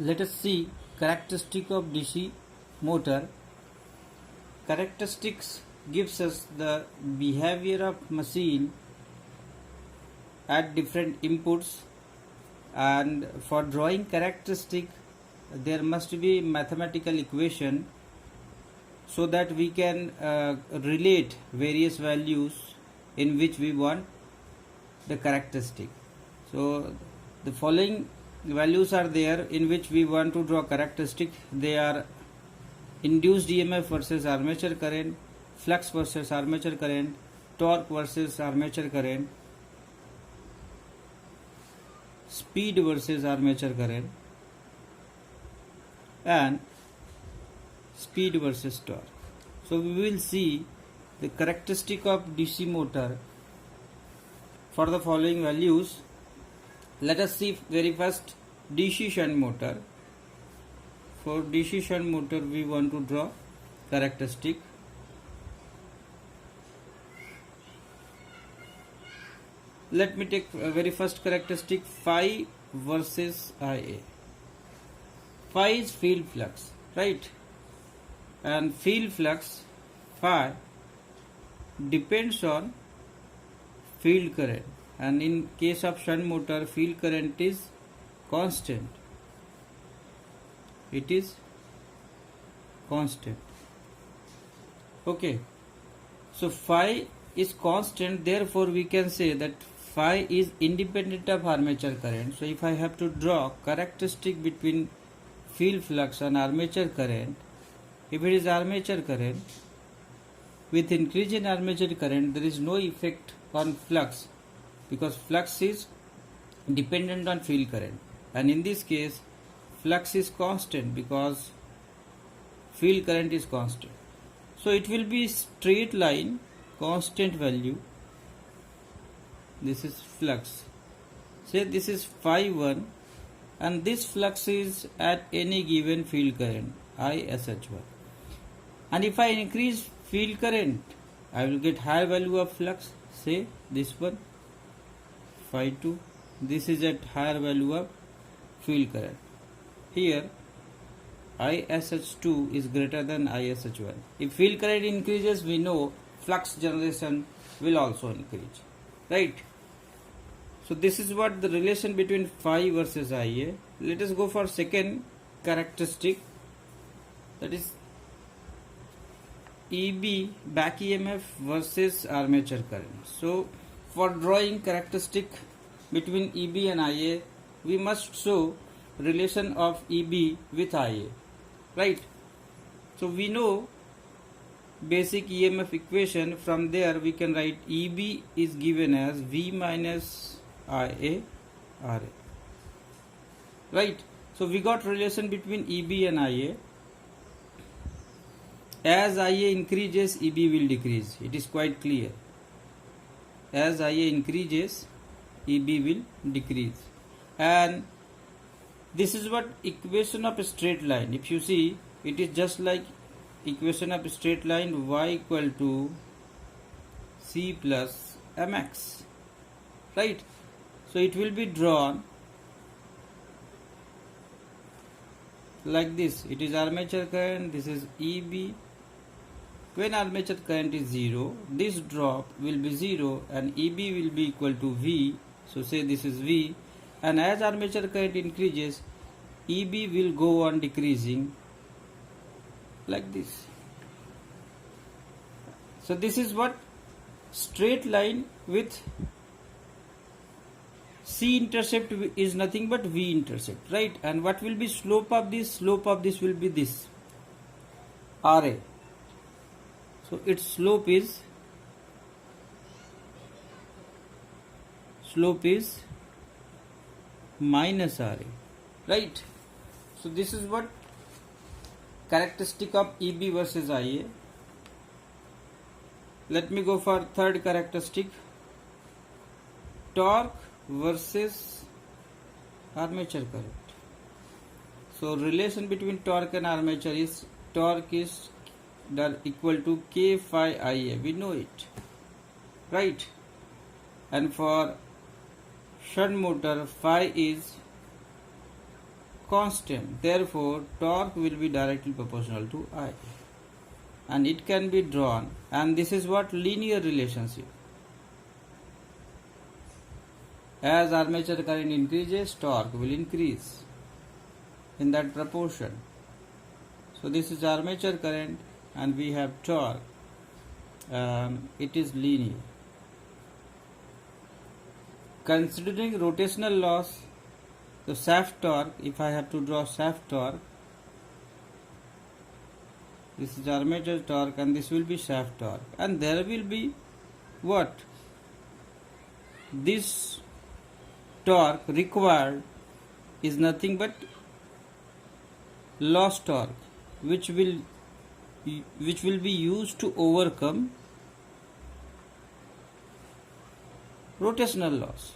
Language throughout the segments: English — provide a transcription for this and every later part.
Let us see characteristic of DC motor. Characteristics gives us the behavior of machine at different inputs, and for drawing characteristic there must be mathematical equation so that we can relate various values in which we want the characteristic. So the following values are there in which we want to draw characteristic. They are induced EMF versus armature current, flux versus armature current, torque versus armature current, speed versus armature current, and speed versus torque. So we will see the characteristic of DC motor for the following values. Let us see very first DC shunt motor. For DC shunt motor we want to draw characteristic. Let me take very first characteristic, phi versus Ia. Phi is field flux, right? And field flux phi depends on field current, and in case of shunt motor field current is constant. It is constant. Okay, so phi is constant, therefore we can say that phi is independent of armature current. So if I have to draw characteristic between field flux and armature current, if it is armature current, with increase in armature current there is no effect on flux because flux is dependent on field current, and in this case flux is constant because field current is constant. So it will be straight line, constant value. This is flux. Say this is phi 1 and this flux is at any given field current ISH1, and if I increase field current I will get higher value of flux. Say this one phi 2, this is at higher value of field current. Here ISH2 is greater than ISH1. If field current increases, we know flux generation will also increase, right? So this is what the relation between phi versus Ia. Let us go for second characteristic, that is EB, back EMF versus armature current. So for drawing characteristic between EB and Ia, we must show relation of EB with Ia, right? So we know basic EMF equation. From there we can write EB is given as V minus Ia Ra, right? So we got relation between EB and Ia. As Ia increases, EB will decrease. It is quite clear. As Ia increases, EB will decrease. And this is what equation of a straight line. If you see, it is just like equation of a straight line, y equal to c plus mx, right? So it will be drawn like this. It is armature current, this is EB. When armature current is 0, this drop will be 0 and EB will be equal to V. So say this is V, and as armature current increases, EB will go on decreasing like this. So this is what straight line with C intercept is nothing but V intercept, right? And what will be slope of this? Slope of this will be this RA. So its slope is minus RA, right? So this is what characteristic of EB versus Ia. Let me go for third characteristic, torque versus armature current. So relation between torque and armature is torque is equal to K phi Ia. We know it, right? And for shunt motor, phi is constant. Therefore, torque will be directly proportional to I. And it can be drawn, and this is what linear relationship. As armature current increases, torque will increase in that proportion. So this is armature current and we have torque. It is linear. Considering rotational loss, the shaft torque, if I have to draw shaft torque, this is armature torque and this will be shaft torque, and there will be what? This torque required is nothing but loss torque, which will be used to overcome rotational loss.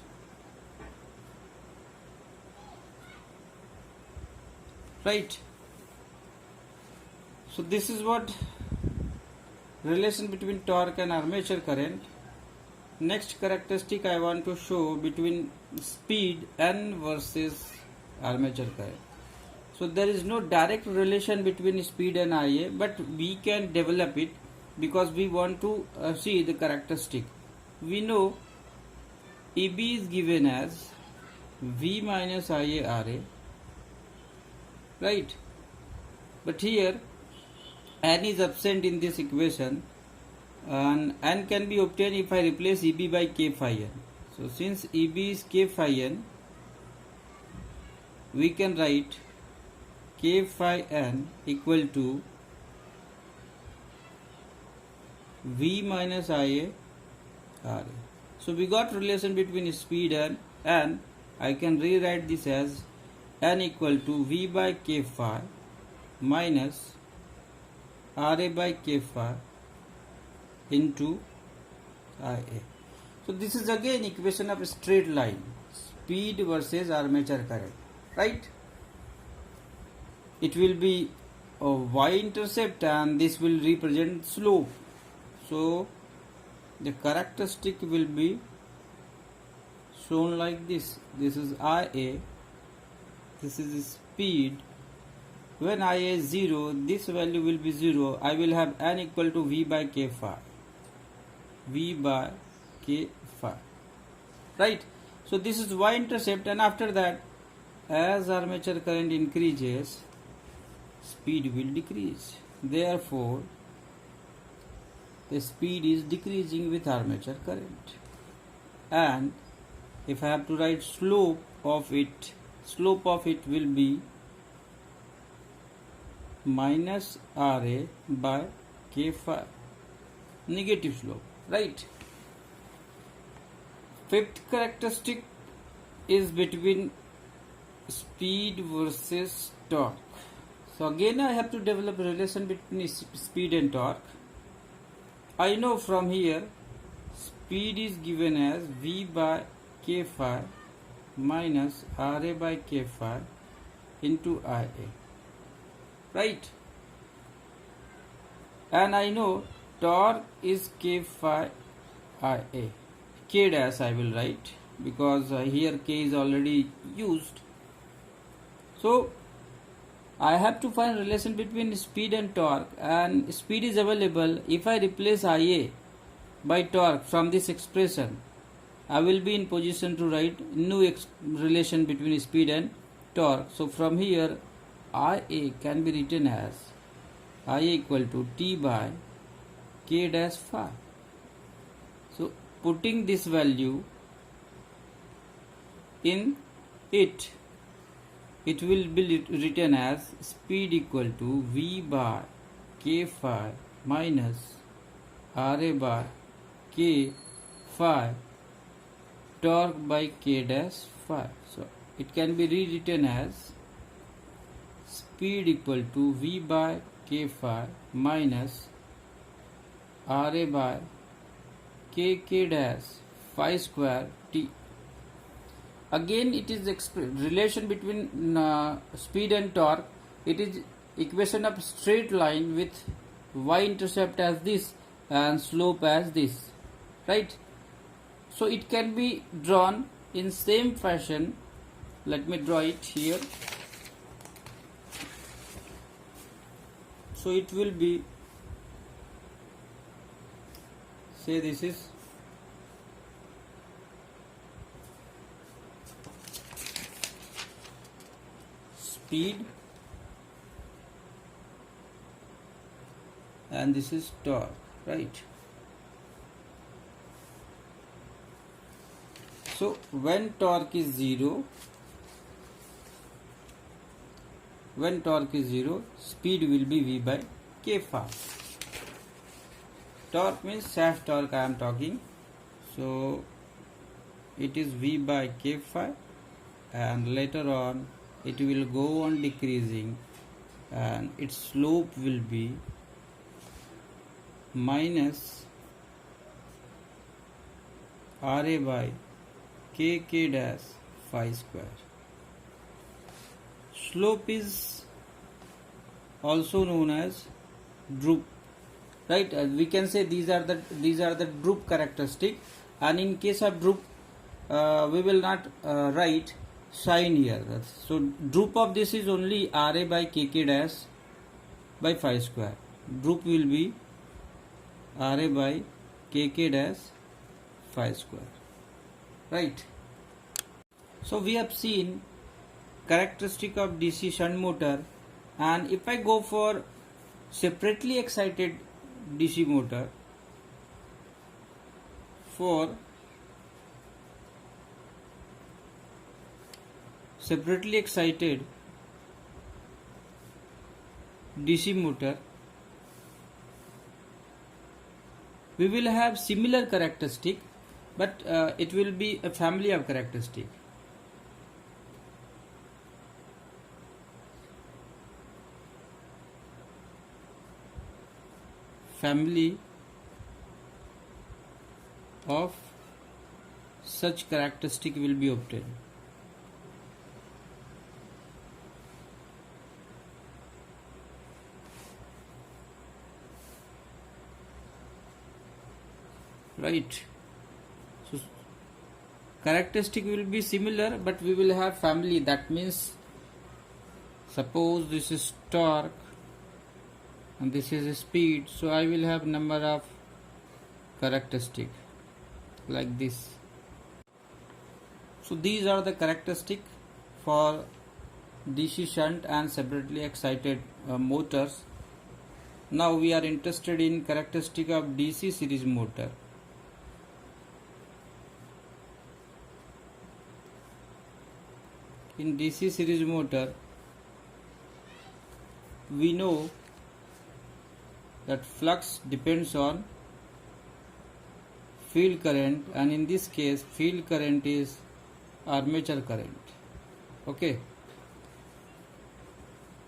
Right? So this is what relation between torque and armature current. Next characteristic I want to show between speed N versus armature current. So there is no direct relation between speed and Ia, but we can develop it because we want to see the characteristic. We know EB is given as V minus Ia Ra, right? But here N is absent in this equation, and N can be obtained if I replace EB by K phi N. So since EB is K phi N, we can write K phi N equal to V minus Ia Ra. So we got relation between speed and I can rewrite this as N equal to V by K phi minus Ra by K phi into Ia. So this is again equation of a straight line, speed versus armature current, right? It will be a y-intercept and this will represent slope. So the characteristic will be shown like this. This is Ia, this is speed. When Ia is 0, this value will be 0. I will have N equal to V by K phi. V by K phi. Right? So this is y-intercept, and after that, as armature current increases, speed will decrease. Therefore, the speed is decreasing with armature current. And if I have to write slope of it will be minus Ra by K phi, negative slope, right? Fifth characteristic is between speed versus torque. So again I have to develop a relation between speed and torque. I know from here speed is given as V by K phi minus Ra by K phi into Ia. Right? And I know torque is K phi Ia. K dash I will write because here K is already used. So I have to find relation between speed and torque, and speed is available. If I replace Ia by torque from this expression, I will be in position to write new relation between speed and torque. So from here Ia can be written as Ia equal to T by K dash phi. So putting this value in it will be written as speed equal to V by K phi minus Ra by K phi torque by K dash phi. So it can be rewritten as speed equal to V by K phi minus Ra by K dash phi square T. Again it is relation between speed and torque. It is equation of straight line with y-intercept as this and slope as this, right? So it can be drawn in same fashion. Let me draw it here. So it will be, say this is speed and this is torque, right? So when torque is 0, speed will be V by K phi. Torque means shaft torque I am talking. So it is V by K phi, and later on it will go on decreasing and its slope will be minus Ra by K dash phi square. Slope is also known as droop, right? We can say these are the droop characteristic, and in case of droop we will not write sign here. So droop of this is only Ra by K dash by phi square. Droop will be Ra by K dash phi square, right? So we have seen characteristic of DC shunt motor, and if I go for separately excited DC motor, for separately excited DC motor, we will have similar characteristic, but it will be a family of characteristic. Family of such characteristic will be obtained. Right. So characteristic will be similar, but we will have family. That means suppose this is torque and this is speed, so I will have number of characteristic like this. So these are the characteristic for DC shunt and separately excited motors. Now we are interested in characteristic of DC series motor. In DC series motor, we know that flux depends on field current, and in this case field current is armature current. Okay,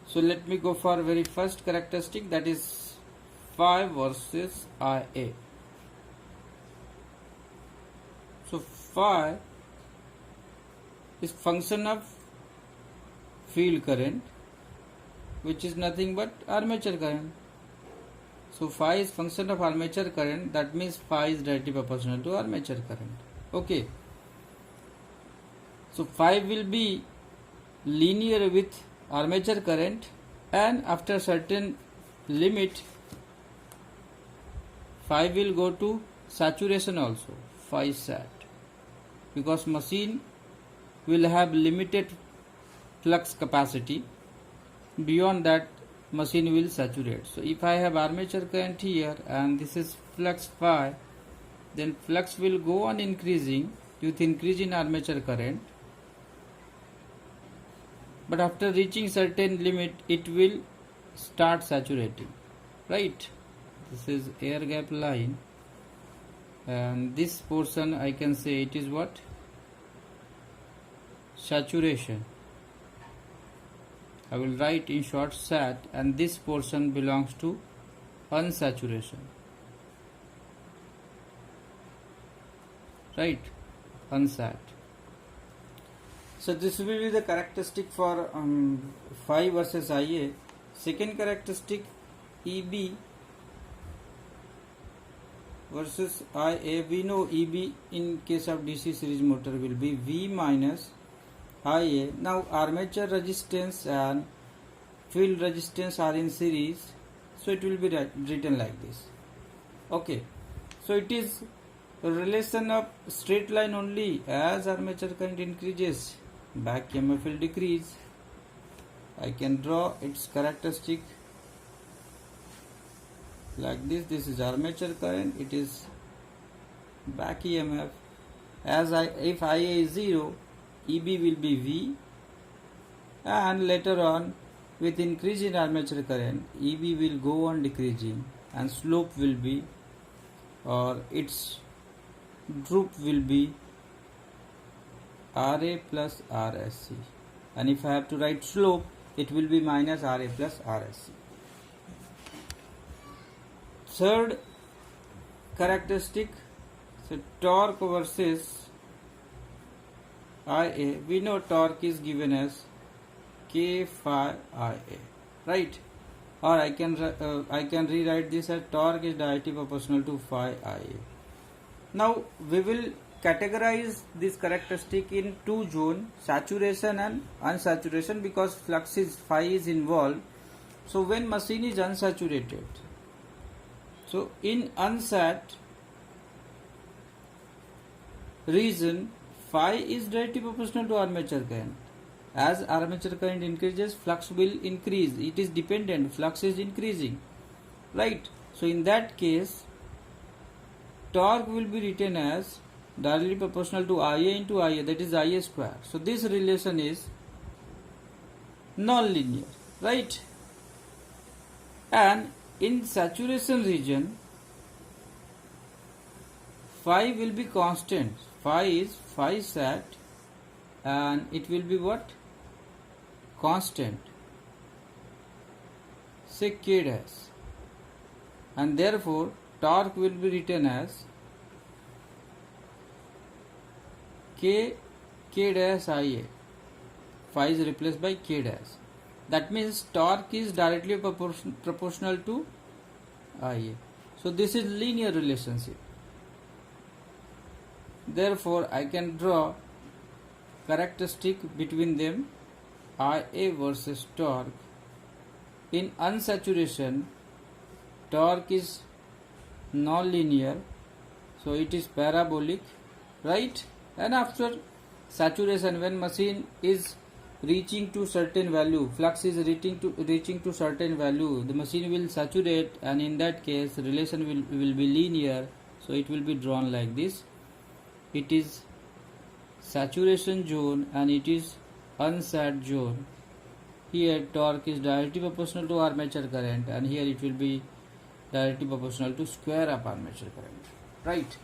so let me go for very first characteristic, that is phi versus Ia. So phi is function of field current, which is nothing but armature current. So phi is function of armature current, that means phi is directly proportional to armature current. Okay, so phi will be linear with armature current, and after certain limit phi will go to saturation also, phi sat, because machine will have limited flux capacity. Beyond that machine will saturate. So if I have armature current here and this is flux phi, then flux will go on increasing with increase in armature current, but after reaching certain limit it will start saturating, right? This is air gap line, and this portion I can say it is what? Saturation. I will write in short sat, and this portion belongs to unsaturation, right? Unsat. So this will be the characteristic for phi versus Ia. Second characteristic, EB versus Ia. We know EB in case of DC series motor will be V minus Ia. Now armature resistance and field resistance are in series, So it will be written like this. Okay, so it is a relation of straight line only. As armature current increases, back EMF will decrease. I can draw its characteristic like this. This is armature current, it is back EMF. If Ia is 0, Eb will be V, and later on with increase in armature current, Eb will go on decreasing and slope will be, or its droop will be Ra plus Rsc, and if I have to write slope, it will be minus Ra plus Rsc. Third characteristic, so torque versus Ia. We know torque is given as K phi Ia, right? Or I can rewrite this as torque is directly proportional to phi Ia. Now we will categorize this characteristic in two zones, saturation and unsaturation, because flux is phi is involved. So when machine is unsaturated, so in unsat region, phi is directly proportional to armature current. As armature current increases, flux will increase. It is dependent, flux is increasing, right? So in that case, torque will be written as directly proportional to Ia into Ia, that is Ia square. So this relation is non-linear, right? And in saturation region, phi will be constant. Phi is phi sat, and it will be what? Constant. Say K dash, and therefore torque will be written as K dash Ia. Phi is replaced by K dash. That means torque is directly proportional to Ia. So this is linear relationship. Therefore I can draw characteristic between them, Ia versus torque. In unsaturation, torque is non-linear, so it is parabolic, right? And after saturation, when machine is reaching to certain value, flux is reaching to certain value, the machine will saturate, and in that case relation will be linear. So it will be drawn like this. It is saturation zone and it is unsat zone. Here torque is directly proportional to armature current, and here it will be directly proportional to square of armature current, right?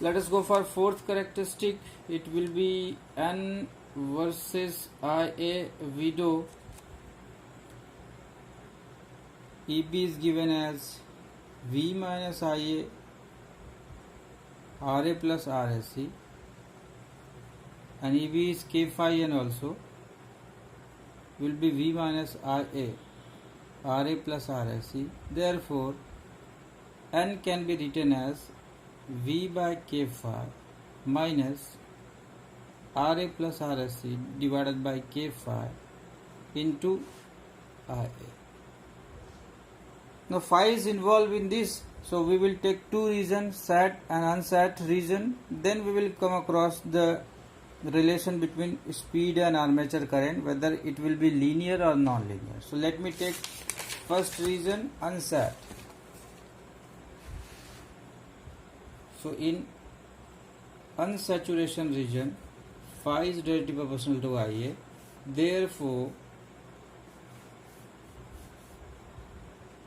Let us go for fourth characteristic. It will be N versus Ia. We know Eb is given as V minus Ia, Ra plus Rsc, and Eb is K phi N also, will be V minus Ia, Ra plus Rsc. Therefore N can be written as V by K phi minus Ra plus Rsc divided by K phi into Ia. Now phi is involved in this, so we will take two regions, sat and unsat region. Then we will come across the relation between speed and armature current, whether it will be linear or non-linear. So let me take first region, unsat. So in unsaturation region, phi is directly proportional to Ia. Therefore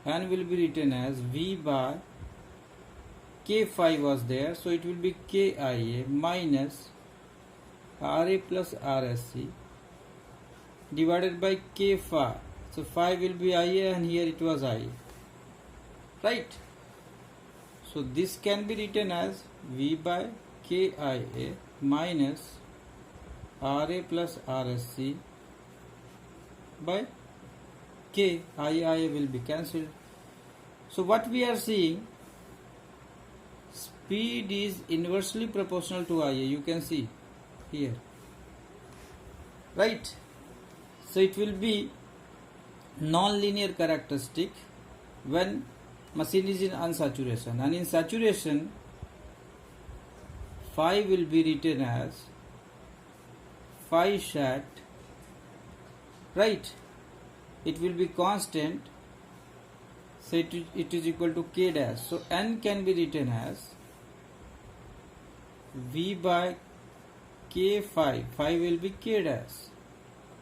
N will be written as V by K phi was there, so it will be Kia minus Ra plus Rsc divided by K phi. So phi will be Ia, and here it was Ia, right? So this can be written as V by Kia minus Ra plus Rsc by K. Ia will be cancelled. So what we are seeing, speed is inversely proportional to Ia. You can see here, right? So it will be non-linear characteristic when machine is in unsaturation, and in saturation phi will be written as phi sat, right? It will be constant, so it is equal to k dash. So n can be written as v by k phi, phi will be k dash,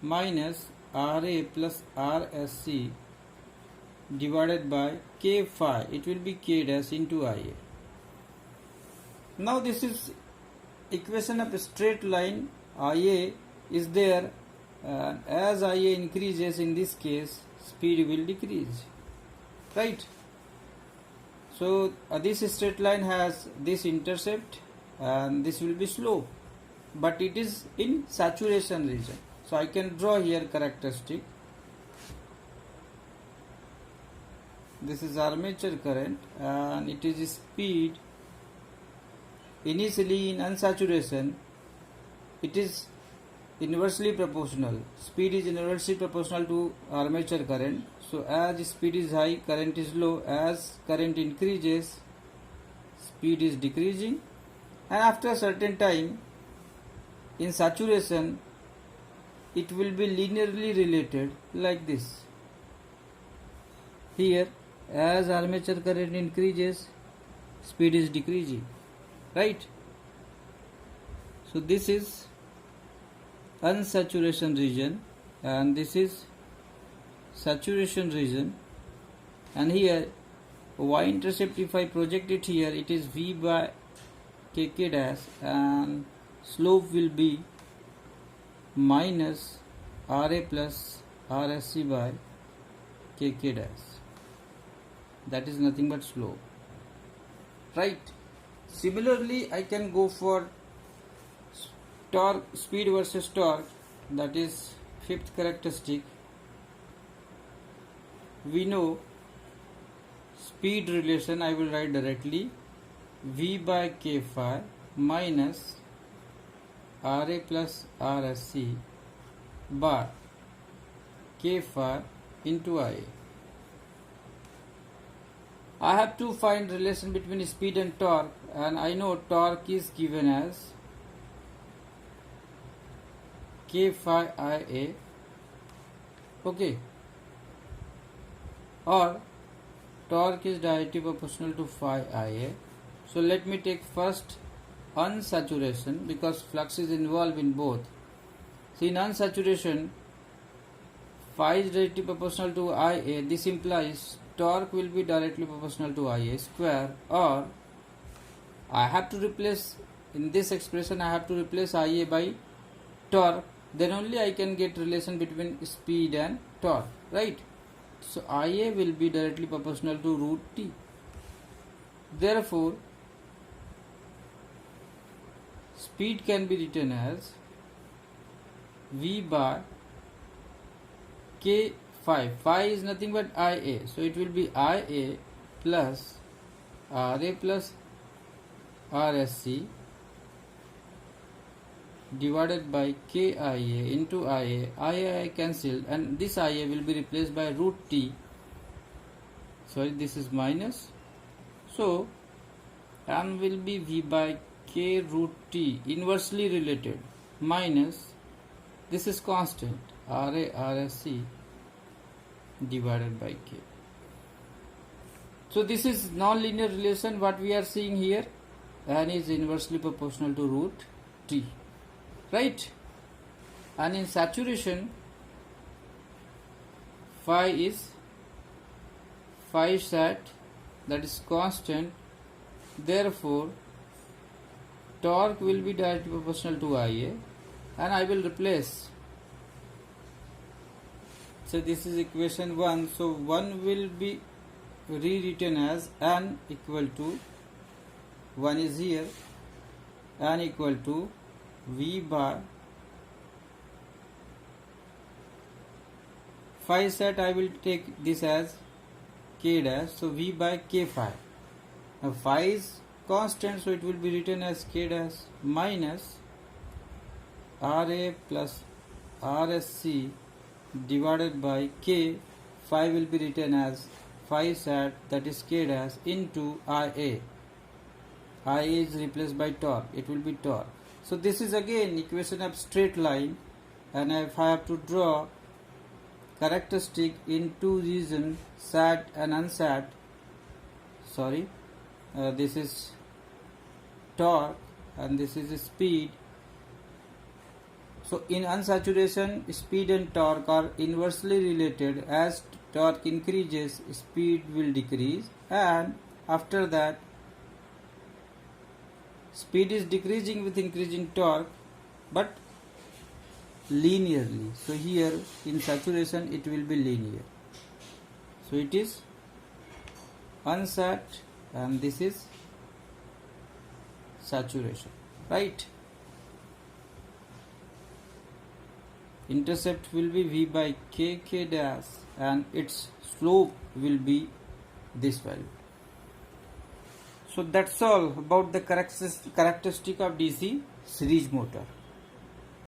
minus Ra plus Rsc divided by k phi, it will be k dash into Ia. Now this is equation of a straight line. Ia is there, and as Ia increases, in this case speed will decrease, right? So this straight line has this intercept and this will be slow, but it is in saturation region. So I can draw here characteristic. This is armature current and it is speed. Initially in unsaturation it is inversely proportional. Speed is inversely proportional to armature current. So as speed is high, current is low. As current increases, speed is decreasing, and after a certain time in saturation it will be linearly related like this. Here as armature current increases, speed is decreasing, right? So this is unsaturation region and this is saturation region, and here y intercept, if I project it here, it is v by kk dash and slope will be minus Ra plus Rsc by kk dash. That is nothing but slope, right? Similarly I can go for torque, speed versus torque, that is fifth characteristic. We know speed relation, I will write directly v by k phi minus Ra plus Rsc by k phi into Ia. I have to find relation between speed and torque, and I know torque is given as k phi Ia, okay, or torque is directly proportional to phi Ia. So let me take first unsaturation because flux is involved in both. So in unsaturation phi is directly proportional to Ia. This implies torque will be directly proportional to Ia square, or I have to replace, in this expression I have to replace Ia by torque, then only I can get relation between speed and torque, right? So Ia will be directly proportional to root T. Therefore speed can be written as v by k phi. Phi is nothing but Ia, so it will be Ia plus Ra plus Rsc divided by Kia into Ia cancelled, and this Ia will be replaced by root T. Sorry, this is minus. So m will be v by k root T, inversely related, minus this is constant Ra Rsc divided by k. So this is non-linear relation what we are seeing here, and is inversely proportional to root T, right? And in saturation phi is phi sat, that is constant. Therefore torque will be directly proportional to Ia, and I will replace. So this is equation 1. So 1 will be rewritten as n equal to 1 is here, n equal to v by phi sat. I will take this as k dash, so v by k phi. Now phi is constant, so it will be written as k dash minus Ra plus Rsc divided by k phi will be written as phi sat, that is k dash, into Ia. Ia is replaced by torque, it will be torque. So this is again equation of straight line, and if I have to draw characteristic in two regions, sat and unsat, this is torque and this is speed. So in unsaturation, speed and torque are inversely related. As torque increases, speed will decrease, and after that speed is decreasing with increasing torque, but linearly. So here in saturation it will be linear. So it is unsat and this is saturation, right? Intercept will be V by k dash and its slope will be this value. So that's all about the characteristic of DC series motor.